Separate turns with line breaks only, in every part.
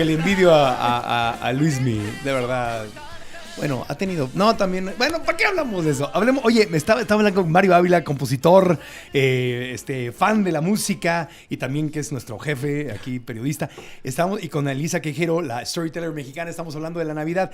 que le envidio a Luismi, de verdad. Bueno, ha tenido... No, también... Bueno, ¿para qué hablamos de eso? Hablemos... Oye, estaba hablando con Mario Ávila, compositor, fan de la música y también que es nuestro jefe aquí, periodista. Y con Elisa Quejero, la storyteller mexicana, estamos hablando de la Navidad.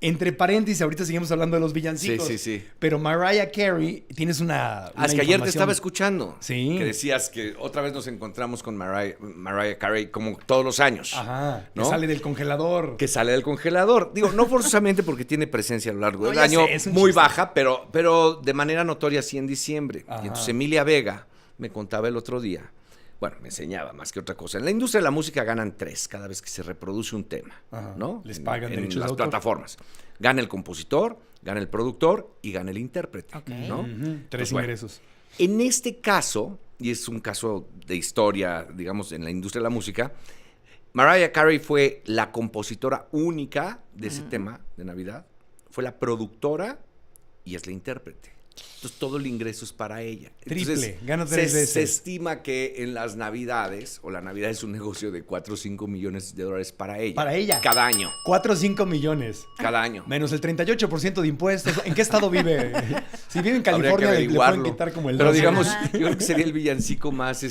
Entre paréntesis, ahorita seguimos hablando de los villancicos.
Sí.
Pero Mariah Carey, tienes una
es que ayer te estaba escuchando.
Sí.
Que decías que otra vez nos encontramos con Mariah Carey como todos los años.
Ajá,
¿no?
Que sale del congelador.
Que sale del congelador. Digo, no forzosamente porque tiene presencia a lo largo del
ya
año,
sé, es un
muy
chiste.
baja, pero de manera notoria sí en diciembre.
Ajá.
Y entonces Emilia Vega me contaba el otro día, bueno, me enseñaba más que otra cosa. En la industria de la música ganan 3 cada vez que se reproduce un tema,
Ajá.
¿no?
Les pagan
en
derechos de
las
autor.
plataformas. Gana el compositor, gana el productor y gana el intérprete, ¿no?
3
Entonces, bueno,
ingresos.
en este caso, y es un caso de historia, digamos, en la industria de la música, Mariah Carey fue la compositora única de ese tema de Navidad, fue la productora y es la intérprete. Entonces todo el ingreso es para ella.
Triple,
Entonces,
gana 3 veces.
Se estima que en las Navidades, o la Navidad es un negocio de 4 o 5 millones de dólares para ella.
Para ella.
Cada año.
4 o 5 millones.
Cada año.
Menos el 38% de impuestos. ¿En qué estado vive? Si vive en
Habría que
California, le pueden
averiguarlo.
quitar como el
Pero
12.
digamos, yo creo que sería el villancico más,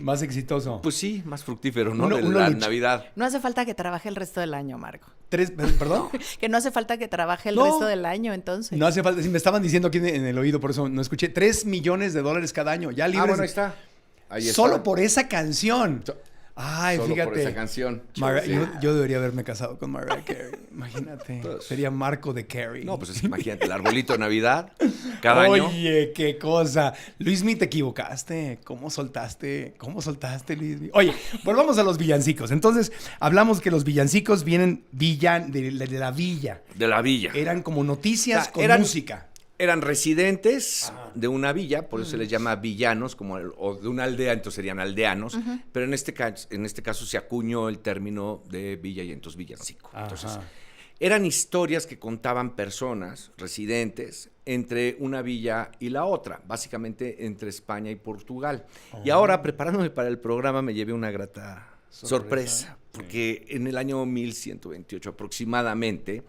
más exitoso.
pues sí, más fructífero, ¿no?
Uno-
de
uno
la
lucha.
Navidad.
No hace falta que trabaje el resto del año, Marco.
¿Perdón?
Que no hace falta que trabaje el
No.
resto del año, entonces.
No hace falta. Sí, me estaban diciendo aquí en el oído, por eso no escuché. 3 millones de dólares cada año. Ya libres.
Bueno, ahí está. Ahí está.
Solo por esa canción. Ay,
Solo
fíjate.
por esa canción. Sí.
Yo debería haberme casado con Mariah Carey. Imagínate.
Pues,
Sería Marco de Carey.
No, pues imagínate, el arbolito de Navidad cada año.
Oye, qué cosa. Luismi, te equivocaste. ¿Cómo soltaste, Luismi? Oye, volvamos a los villancicos. Entonces, hablamos que los villancicos vienen de la villa.
De la villa.
Eran como noticias
O sea,
con
eran-
música.
Eran residentes de una villa, por eso se les llama villanos, o de una aldea, entonces serían aldeanos, pero en este caso se acuñó el término de villa y entonces villancico. Entonces,
Ajá.
eran historias que contaban personas, residentes, entre una villa y la otra, básicamente entre España y Portugal. Y ahora, preparándome para el programa, me llevé una grata sorpresa, porque en el año 1128 aproximadamente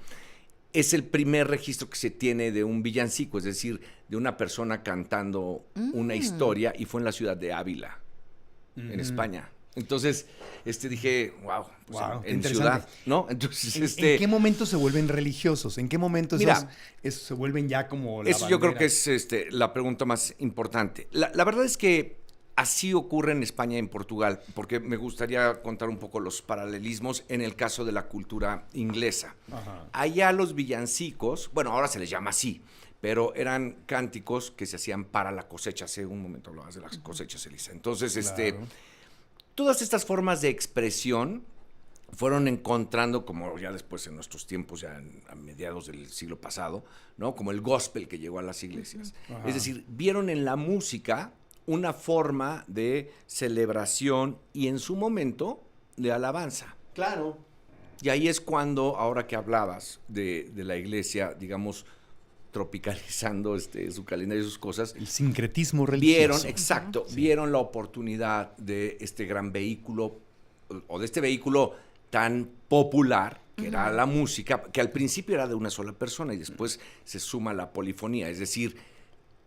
es el primer registro que se tiene de un villancico, es decir, de una persona cantando una historia, y fue en la ciudad de Ávila, en España. Entonces, dije, wow, pues
Wow, qué
en
interesante.
ciudad, ¿no? Entonces,
¿En qué momento se vuelven religiosos? ¿En qué momento
Mira,
se vuelven ya como la
eso yo creo
bandera?
que es la pregunta más importante. La verdad es que así ocurre en España y en Portugal, porque me gustaría contar un poco los paralelismos en el caso de la cultura inglesa.
Ajá.
Allá los villancicos, bueno, ahora se les llama así, pero eran cánticos que se hacían para la cosecha. Hace un momento hablabas de las cosechas, Elisa. Entonces,
Claro.
todas estas formas de expresión fueron encontrando, como ya después en nuestros tiempos, ya a mediados del siglo pasado, ¿no? Como el gospel que llegó a las iglesias.
Ajá.
Es decir, vieron en la música una forma de celebración y en su momento de alabanza.
Claro.
Y ahí es cuando, ahora que hablabas de la iglesia, digamos, tropicalizando su calendario y sus cosas,
El sincretismo religioso.
vieron la oportunidad de este gran vehículo, o de este vehículo tan popular, que era la música, que al principio era de una sola persona y después se suma la polifonía, es decir,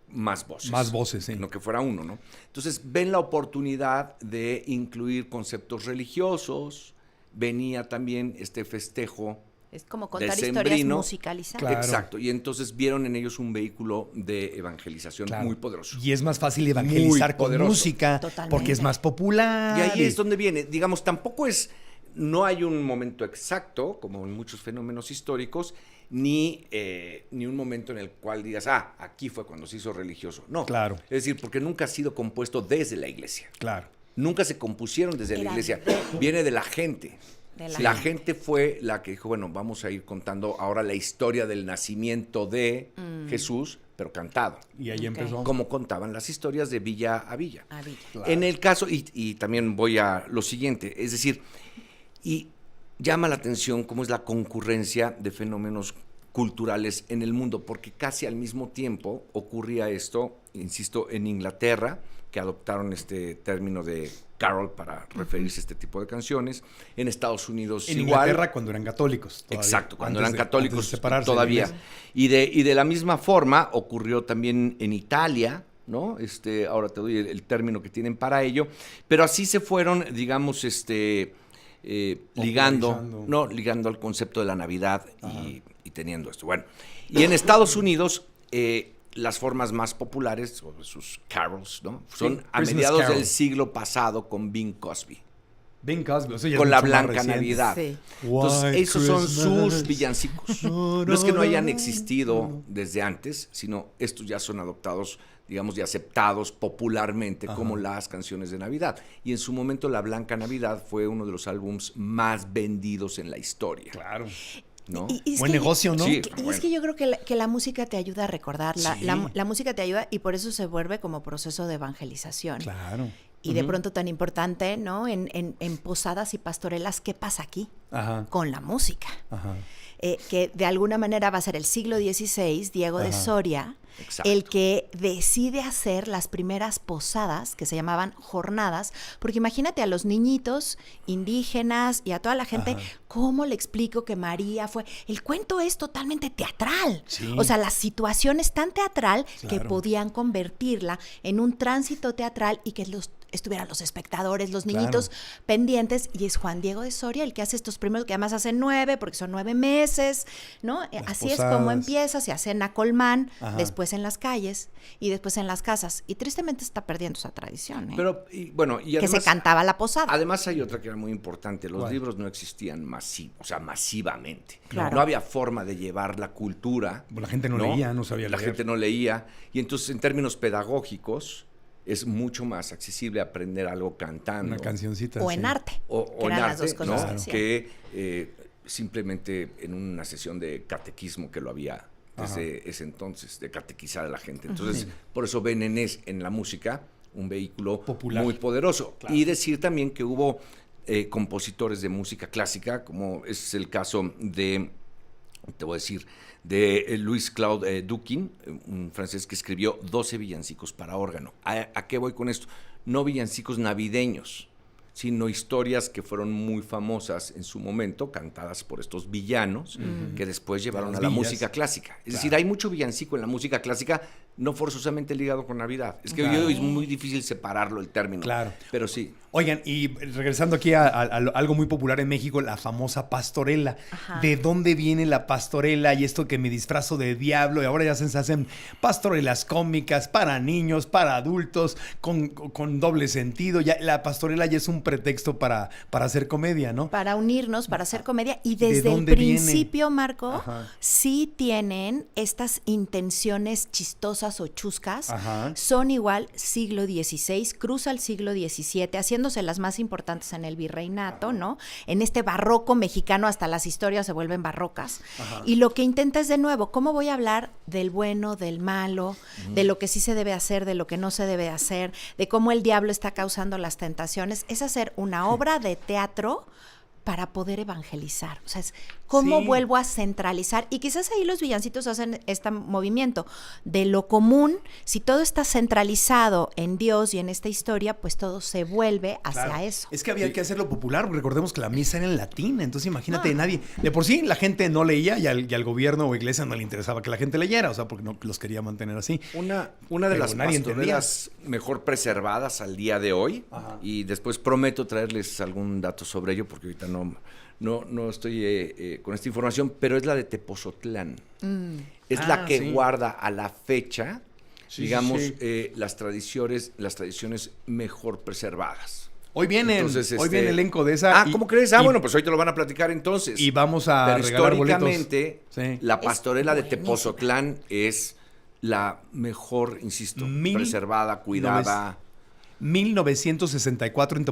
más voces.
Más voces, sí.
No que fuera uno, ¿no? Entonces ven la oportunidad de incluir conceptos religiosos, venía también este festejo
Es como contar
decembrino.
historias musicalizadas.
Claro.
Exacto, y entonces vieron en ellos un vehículo de evangelización
Claro.
muy poderoso.
Y es más fácil evangelizar
Muy
con
poderoso.
música
Totalmente.
porque es más popular.
Y ahí es donde viene, digamos, no hay un momento exacto, como en muchos fenómenos históricos, ni un momento en el cual digas, aquí fue cuando se hizo religioso. No,
Claro.
Es decir, porque nunca ha sido compuesto desde la iglesia.
Claro.
Nunca se compusieron desde la
Era
iglesia.
de-
Viene de la gente.
De
La gente fue la que dijo, bueno, vamos a ir contando ahora la historia del nacimiento de Jesús, pero cantado.
Y ahí
Ok.
empezó.
Como contaban las historias de villa a villa.
Ah, Villa.
Claro.
En el caso, y también voy a lo siguiente, es decir, y llama la atención cómo es la concurrencia de fenómenos culturales en el mundo, porque casi al mismo tiempo ocurría esto, insisto, en Inglaterra, que adoptaron este término de carol para referirse a este tipo de canciones, en Estados Unidos
En
igual.
Inglaterra cuando eran católicos. Todavía,
Exacto, cuando
antes
eran
de
católicos
separarse de la
todavía.
iglesia.
Y de la misma forma ocurrió también en Italia, ¿no? Ahora te doy el término que tienen para ello, pero así se fueron, digamos, ligando al concepto de la Navidad y teniendo esto. Bueno, y en Estados Unidos, las formas más populares, o sus carols, ¿no? Son a
Christmas
mediados
Carol.
del siglo pasado con Bing Crosby,
Bing Crosby, o sea, ya es
con la
mucho más
Blanca
reciente.
Navidad.
Sí.
Entonces,
White
esos son
Christmas.
sus villancicos. No es que no hayan existido desde antes, sino estos ya son adoptados, digamos, y aceptados popularmente como las canciones de Navidad. Y en su momento La Blanca Navidad fue uno de los álbums más vendidos en la historia.
Claro.
¿No?
Y es
Buen
que-
negocio, ¿no?
Sí.
Y es que yo creo que la música te ayuda a recordar,
Sí.
la música te ayuda y por eso se vuelve como proceso de evangelización.
Claro.
Y de pronto tan importante, ¿no? En posadas y pastorelas, ¿qué pasa aquí?
Ajá.
Con la música.
Ajá.
Que de alguna manera va a ser el siglo XVI, Diego de
Ajá.
Soria,
Exacto.
el que decide hacer las primeras posadas, que se llamaban jornadas, porque imagínate a los niñitos indígenas y a toda la gente,
Ajá.
¿cómo le explico que María fue? El cuento es totalmente teatral.
Sí.
O sea, la situación es tan teatral que
Claro.
podían convertirla en un tránsito teatral y que estuvieran los espectadores, los
Claro.
niñitos pendientes, y es Juan Diego de Soria el que hace estos primeros, que además hacen 9, porque son 9 meses, ¿no? Así es como
posadas.
empieza, se hace en Acolmán,
Ajá.
después en las calles y después en las casas. Y tristemente está perdiendo esa tradición, ¿eh?
Pero, y
que
además,
se cantaba la posada.
Además hay otra que era muy importante, los
¿Cuál?
libros no existían masivamente.
Claro.
No había forma de llevar la cultura.
La gente no leía, no sabía
La
leer.
gente no leía. Y entonces, en términos pedagógicos, es mucho más accesible aprender algo cantando.
Una cancioncita.
o
sí.
en arte.
O
que
en
eran
arte,
las dos cosas
¿no?
que hacían.
Que simplemente en una sesión de catequismo que lo había desde ese entonces, de catequizar a la gente. Entonces, por eso ven en la música un vehículo
Popular.
muy poderoso.
Claro.
Y decir también que hubo compositores de música clásica, como es el caso de, te voy a decir, de Louis-Claude Duquin, un francés que escribió 12 villancicos para órgano. ¿A qué voy con esto? No villancicos navideños, sino historias que fueron muy famosas en su momento, cantadas por estos villanos, que después llevaron
Las
a la
villas.
música clásica. Es
Claro.
decir, hay mucho villancico en la música clásica, no forzosamente ligado con Navidad. Es que
Claro.
hoy es muy difícil separarlo el término.
Claro.
Pero sí.
Oigan, y regresando aquí a algo muy popular en México, la famosa pastorela.
Ajá.
¿De dónde viene la pastorela y esto que me disfrazo de diablo? Y ahora ya se hacen pastorelas cómicas para niños, para adultos, con doble sentido. Ya, la pastorela ya es un pretexto para hacer comedia, ¿no?
Para unirnos, para hacer comedia. Y
¿De
desde el
dónde viene?
principio, Marco,
Ajá.
sí tienen estas intenciones chistosas o chuscas.
Ajá.
Son igual siglo XVI, cruza el siglo XVII, haciéndose las más importantes en el virreinato, ¿no? En este barroco mexicano hasta las historias se vuelven barrocas. Y lo que intenta es, de nuevo, ¿cómo voy a hablar del bueno, del malo, de lo que sí se debe hacer, de lo que no se debe hacer, de cómo el diablo está causando las tentaciones? Es hacer una obra de teatro para poder evangelizar. O sea, es cómo
Sí.
vuelvo a centralizar. Y quizás ahí los villancitos hacen este movimiento de lo común. Si todo está centralizado en Dios y en esta historia, pues todo se vuelve hacia
Claro.
eso.
Es que había que hacerlo popular. Recordemos que la misa era en latín. Entonces, imagínate,
Ah.
nadie. De por sí, la gente no leía y al gobierno o iglesia no le interesaba que la gente leyera. O sea, porque no los quería mantener así.
Una de
Pero
las
nadie
pastorelas mejor preservadas al día de hoy, y después prometo traerles algún dato sobre ello, porque ahorita no estoy con esta información, pero es la de Tepozotlán. Es la que
sí.
guarda a la fecha,
Sí,
digamos,
sí.
Las tradiciones mejor preservadas.
Hoy viene
Entonces,
hoy viene elenco de esa. y-
¿cómo crees?
y-
Bueno, pues hoy te lo van a platicar entonces.
Y vamos a
Pero
regalar boletos.
históricamente,
Sí.
la pastorela de
buenísima.
Tepozotlán es la mejor, insisto,
Mil-
preservada, cuidada.
1964 en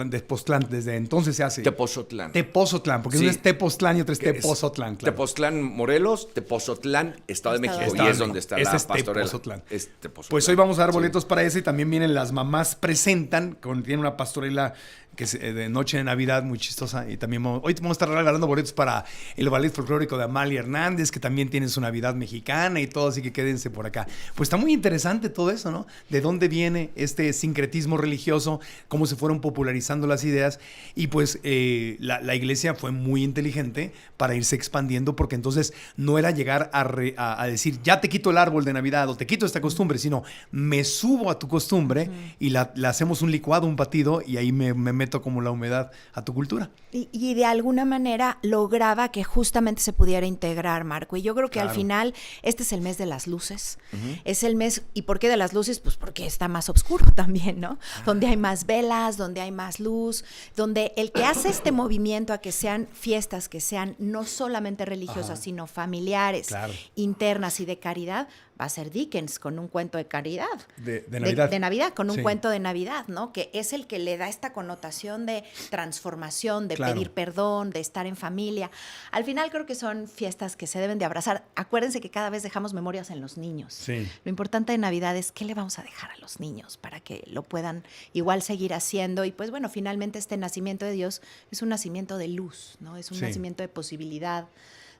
Tepoztlán, desde entonces se hace.
Tepozotlán.
Tepozotlán, porque
Sí.
uno es Tepoztlán y otro es
Que es
Tepozotlán, claro.
Tepoztlán, Morelos, Tepozotlán, Estado de México.
Estado
Y
de
es donde está
Ese
la
es
pastorela.
Tepozotlán.
Es Tepozotlán.
Pues hoy vamos a dar
Sí.
boletos para ese y también vienen las mamás presentan, tienen una pastorela que es de Noche de Navidad, muy chistosa. Y también hoy vamos a estar regalando boletos para el ballet folclórico de Amalia Hernández, que también tiene su Navidad mexicana y todo, así que quédense por acá. Pues está muy interesante todo eso, ¿no? De dónde viene este sincretismo religioso, cómo se fueron popularizando las ideas. Y pues la iglesia fue muy inteligente para irse expandiendo, porque entonces no era llegar a decir, ya te quito el árbol de Navidad o te quito esta costumbre, sino me subo a tu costumbre y la hacemos un licuado, un batido, y ahí me meto como la humedad a tu cultura.
Y de alguna manera lograba que justamente se pudiera integrar, Marco. Y yo creo que al final este es el mes de las luces. Es el mes, ¿y por qué de las luces? Pues porque está más oscuro también, ¿no? Donde hay más velas, donde hay más luz, donde el que hace este movimiento a que sean fiestas, que sean no solamente religiosas, sino familiares, internas y de caridad, va a ser Dickens con un cuento de caridad.
De Navidad.
De Navidad, con un cuento de Navidad, ¿no? Que es el que le da esta connotación de transformación, de pedir perdón, de estar en familia. Al final creo que son fiestas que se deben de abrazar. Acuérdense que cada vez dejamos memorias en los niños.
Sí.
Lo importante de Navidad es qué le vamos a dejar a los niños para que lo puedan igual seguir haciendo. Y pues bueno, finalmente este nacimiento de Dios es un nacimiento de luz, ¿no? Es un nacimiento de posibilidad,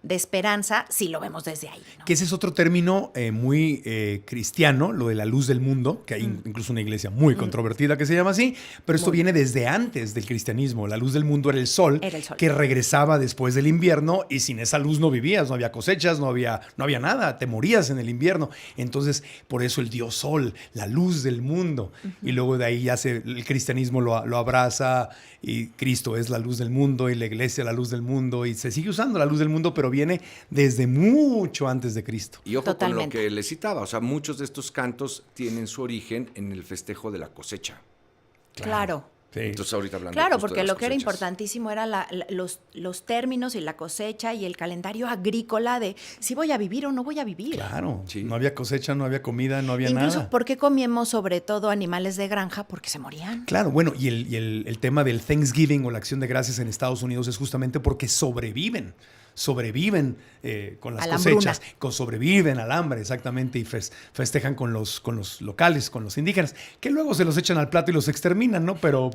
de esperanza, si lo vemos desde ahí, ¿no?
Que ese es otro término muy cristiano, lo de la luz del mundo, que hay incluso una iglesia muy controvertida que se llama así, pero esto viene desde antes del cristianismo. La luz del mundo era el sol, que regresaba después del invierno, y sin esa luz no vivías, no había cosechas, no había nada, te morías en el invierno. Entonces, por eso el dios sol, la luz del mundo. Y luego de ahí ya el cristianismo lo abraza, y Cristo es la luz del mundo, y la iglesia la luz del mundo, y se sigue usando la luz del mundo, pero viene desde mucho antes de Cristo.
Y ojo con lo que le citaba, o sea, muchos de estos cantos tienen su origen en el festejo de la cosecha.
Claro.
Sí.
Entonces ahorita hablando
Claro,
justo
porque
de las
lo que era
cosechas.
importantísimo era los términos y la cosecha y el calendario agrícola de si voy a vivir o no voy a vivir.
Claro,
Sí.
no había cosecha, no había comida, no había
Incluso,
nada.
¿por qué comíamos sobre todo animales de granja? Porque se morían.
Claro, bueno, y el tema del Thanksgiving o la acción de gracias en Estados Unidos es justamente porque sobreviven con las
A la
cosechas,
hambruna.
sobreviven al hambre, exactamente, y festejan con los locales, con los indígenas, que luego se los echan al plato y los exterminan, ¿no? Pero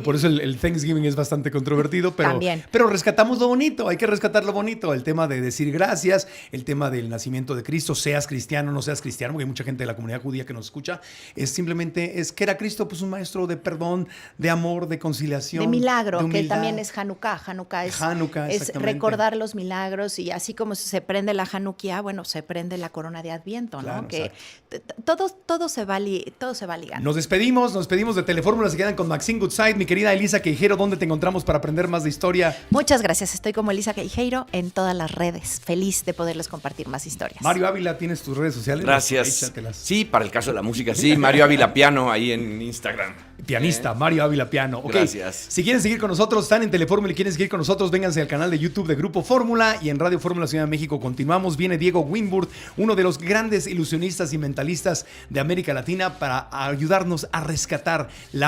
por eso el Thanksgiving es bastante controvertido,
También.
pero rescatamos lo bonito, hay que rescatar lo bonito, el tema de decir gracias, el tema del nacimiento de Cristo, seas cristiano, no seas cristiano, porque hay mucha gente de la comunidad judía que nos escucha, que era Cristo, pues un maestro de perdón, de amor, de conciliación,
De milagro,
de
que
humildad.
también es Hanukkah. Hanukkah es
exactamente.
recordar los milagros, y así como se prende la Hanukkah, bueno, se prende la corona de Adviento, ¿no?
Claro,
Que todo se va ligando.
Nos despedimos de Telefórmula, se quedan con Maxine Goodside. Mi querida Elisa Queijeiro, ¿dónde te encontramos para aprender más de historia?
Muchas gracias, estoy como Elisa Queijeiro en todas las redes. Feliz de poderles compartir más historias.
Mario Ávila, ¿tienes tus redes sociales?
Gracias.
Échatelas.
Sí, para el caso de la música, sí. Mario Ávila Piano ahí en Instagram.
Pianista, Mario Ávila Piano. Ok,
Gracias.
Si quieren seguir con nosotros, están en Telefórmula y quieren seguir con nosotros, vénganse al canal de YouTube de Grupo Fórmula y en Radio Fórmula Ciudad de México. Continuamos. Viene Diego Winburd, uno de los grandes ilusionistas y mentalistas de América Latina, para ayudarnos a rescatar la